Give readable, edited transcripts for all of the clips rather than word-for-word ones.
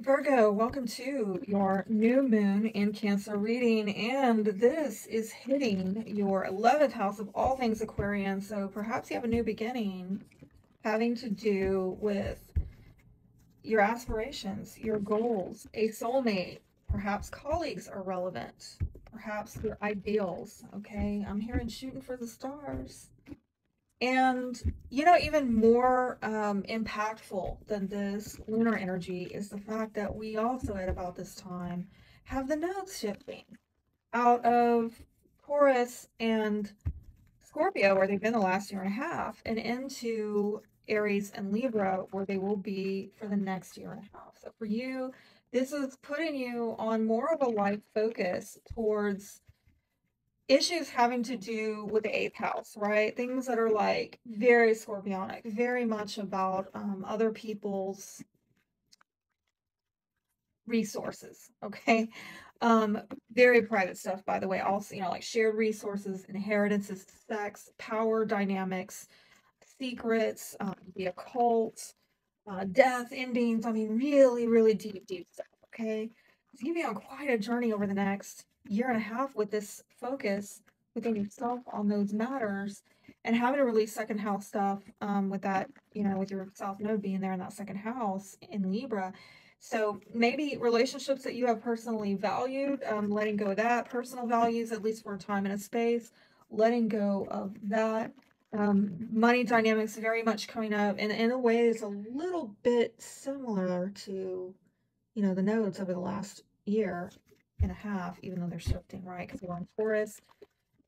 Virgo, welcome to your new moon in Cancer reading, and this is hitting your 11th house of all things Aquarian. So perhaps you have a new beginning having to do with your aspirations, your goals, a soulmate, perhaps colleagues are relevant, perhaps your ideals. Okay, I'm hearing shooting for the stars. And even more impactful than this lunar energy is the fact that we also, at about this time, have the nodes shifting out of Taurus and Scorpio, where they've been the last year and a half, and into Aries and Libra, where they will be for the next year and a half. So for you, this is putting you on more of a life focus towards issues having to do with the eighth house, right? Things that are like very scorpionic, very much about other people's resources, okay? Very private stuff, by the way. Also, like shared resources, inheritances, sex, power dynamics, secrets, the occult, death, endings. I mean, really, really deep, deep stuff, okay? It's going to be on quite a journey over the next year and a half with this focus within yourself on those matters and having to release second house stuff with that, with your South Node being there in that second house in Libra. So maybe relationships that you have personally valued, letting go of that, personal values, at least for a time and a space, letting go of that. Money dynamics very much coming up, and in a way it's a little bit similar to, the nodes over the last year and a half, even though they're shifting, right? Because we're on Taurus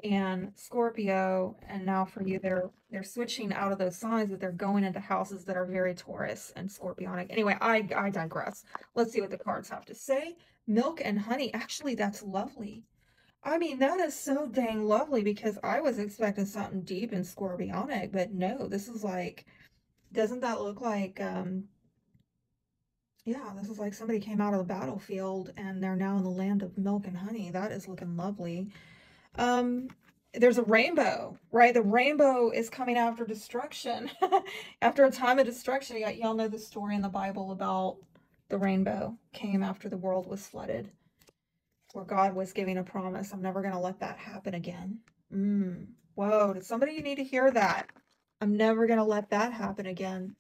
and Scorpio, and now for you, they're switching out of those signs, but they're going into houses that are very Taurus and Scorpionic. Anyway, I digress. Let's see what the cards have to say. Milk and honey. Actually, that's lovely. I mean, that is so dang lovely because I was expecting something deep and scorpionic, but no, this is like, doesn't that look like, yeah, this is like somebody came out of the battlefield and they're now in the land of milk and honey. That is looking lovely. Um, there's a rainbow, right? The rainbow is coming after destruction. After a time of destruction, y'all know the story in the Bible about the rainbow came after the world was flooded, where God was giving a promise. I'm never going to let that happen again. Whoa, did somebody you need to hear that? I'm never going to let that happen again.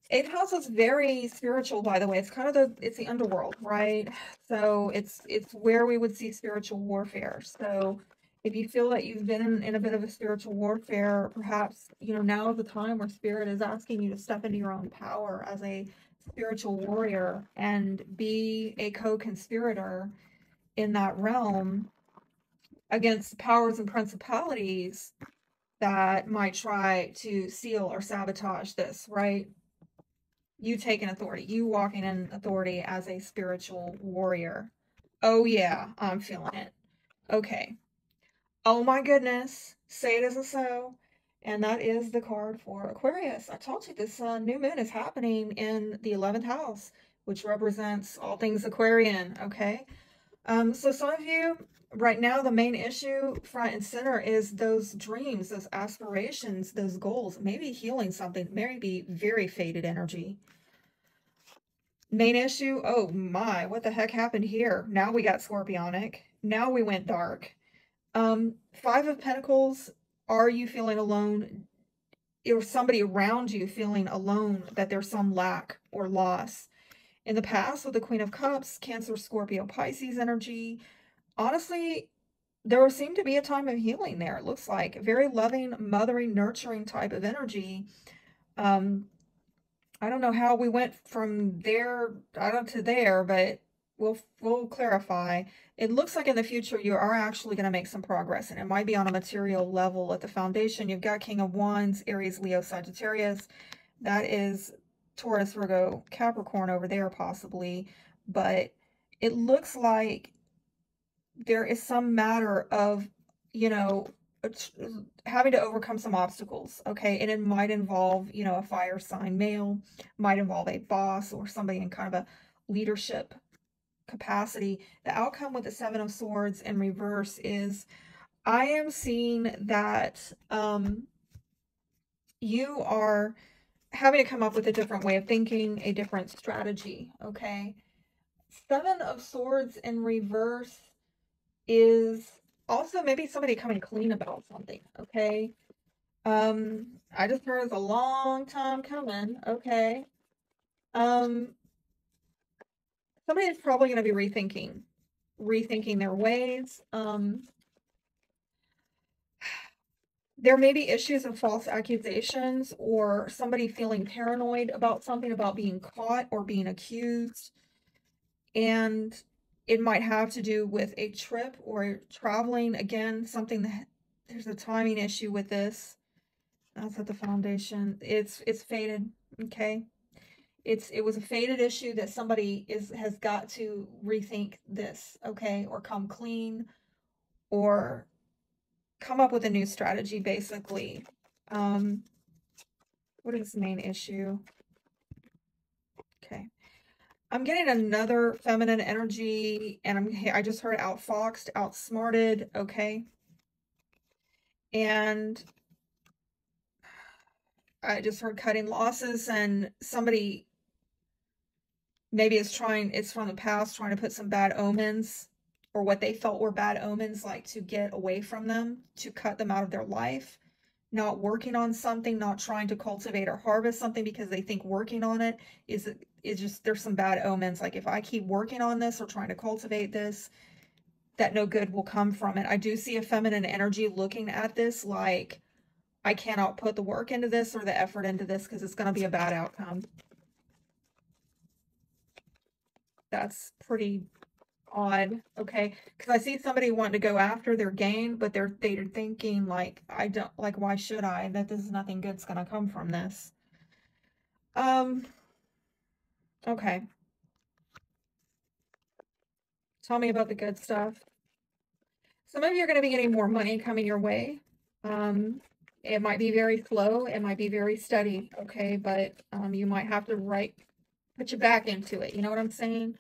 Eighth house is very spiritual, by the way. It's kind of it's the underworld, right? So it's where we would see spiritual warfare. So if you feel that you've been in a bit of a spiritual warfare, perhaps, now is the time where spirit is asking you to step into your own power as a spiritual warrior and be a co-conspirator in that realm against powers and principalities that might try to seal or sabotage this, right? You taking authority, you walking in authority as a spiritual warrior. Oh, yeah, I'm feeling it. Okay. Oh, my goodness. Say it isn't so. And that is the card for Aquarius. I told you this new moon is happening in the 11th house, which represents all things Aquarian. Okay. So some of you right now, the main issue front and center is those dreams, those aspirations, those goals, maybe healing something, maybe very faded energy. Main issue, oh my, what the heck happened here? Now we got Scorpionic. Now we went dark. Five of Pentacles, are you feeling alone? Or somebody around you feeling alone, that there's some lack or loss? In the past, with the Queen of Cups, Cancer, Scorpio, Pisces energy, honestly, there seemed to be a time of healing there. It looks like a very loving, mothering, nurturing type of energy. I don't know how we went from there, I don't to there, but we'll clarify. It looks like in the future you are actually going to make some progress, and it might be on a material level. At the foundation, you've got King of Wands, Aries, Leo, Sagittarius. That is Taurus, Virgo, Capricorn over there possibly, but it looks like there is some matter of, having to overcome some obstacles, okay? And it might involve, a fire sign male, might involve a boss or somebody in kind of a leadership capacity. The outcome with the Seven of Swords in reverse is I am seeing that you are having to come up with a different way of thinking, a different strategy, okay? Seven of Swords in reverse is also maybe somebody coming clean about something, okay? I just heard it's a long time coming, okay? Somebody is probably going to be rethinking their ways. There may be issues of false accusations or somebody feeling paranoid about something, about being caught or being accused. And it might have to do with a trip or traveling. Again, something that there's a timing issue with this. That's at the foundation. It's fated, okay? It was a fated issue that somebody has got to rethink this, okay? Or come clean or come up with a new strategy, basically. What is the main issue? Okay. I'm getting another feminine energy, and I just heard outfoxed, outsmarted, okay? And I just heard cutting losses, and somebody maybe it's from the past, trying to put some bad omens or what they felt were bad omens, like to get away from them, to cut them out of their life, not working on something, not trying to cultivate or harvest something because they think working on it is just, there's some bad omens. Like, if I keep working on this or trying to cultivate this, that no good will come from it. I do see a feminine energy looking at this like, I cannot put the work into this or the effort into this because it's going to be a bad outcome. That's pretty odd, okay? Because I see somebody wanting to go after their gain, but they're thinking like, I don't, like, why should I? That this is nothing good's gonna come from this. Okay. Tell me about the good stuff. Some of you are going to be getting more money coming your way. It might be very slow, it might be very steady, okay? But you might have to put your back into it. You know what I'm saying?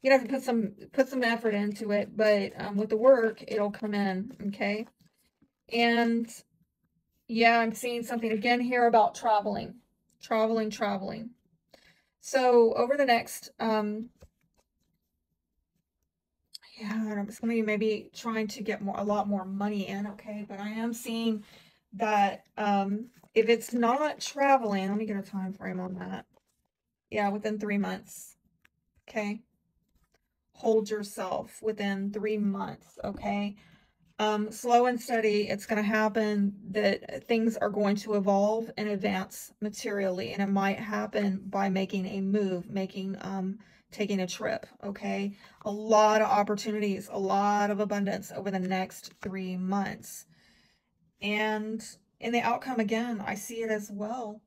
You have to put some effort into it, but with the work, it'll come in, okay? And yeah, I'm seeing something again here about traveling. So over the next yeah, I'm just gonna be maybe trying to get a lot more money in, okay? But I am seeing that if it's not traveling, let me get a time frame on that. Yeah, within 3 months, okay? Hold yourself within 3 months, okay? Slow and steady, it's going to happen that things are going to evolve and advance materially, and it might happen by making a move, taking a trip, okay? A lot of opportunities, a lot of abundance over the next 3 months. And in the outcome, again, I see it as well.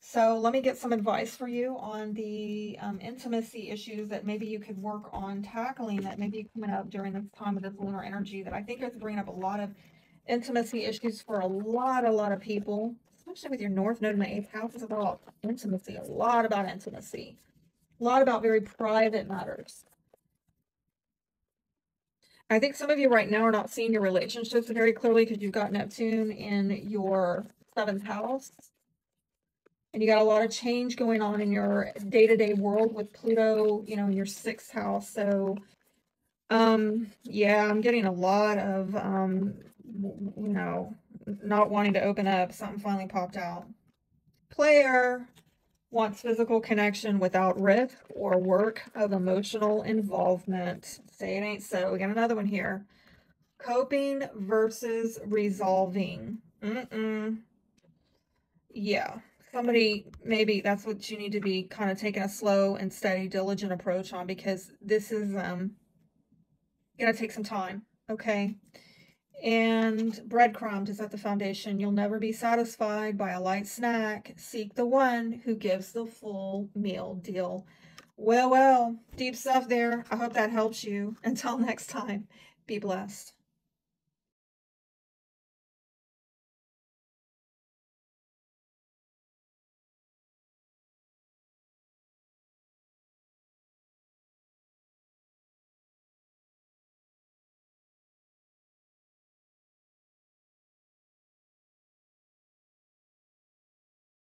So let me get some advice for you on the intimacy issues that maybe you could work on tackling that may be coming up during this time of this lunar energy that I think is bringing up a lot of intimacy issues for a lot of people, especially with your North Node in the 8th house. It's about intimacy, a lot about intimacy, a lot about very private matters. I think some of you right now are not seeing your relationships very clearly because you've got Neptune in your 7th house. And you got a lot of change going on in your day-to-day world with Pluto, you know, in your 6th house. So, yeah, I'm getting a lot of, you know, not wanting to open up. Something finally popped out. Player wants physical connection without risk or work of emotional involvement. Say it ain't so. We got another one here. Coping versus resolving. Yeah. Somebody, maybe that's what you need to be kind of taking a slow and steady, diligent approach on, because this is gonna take some time, okay? And breadcrumbs is at the foundation. You'll never be satisfied by a light snack. Seek the one who gives the full meal deal. Well, deep stuff there. I hope that helps you. Until next time, be blessed.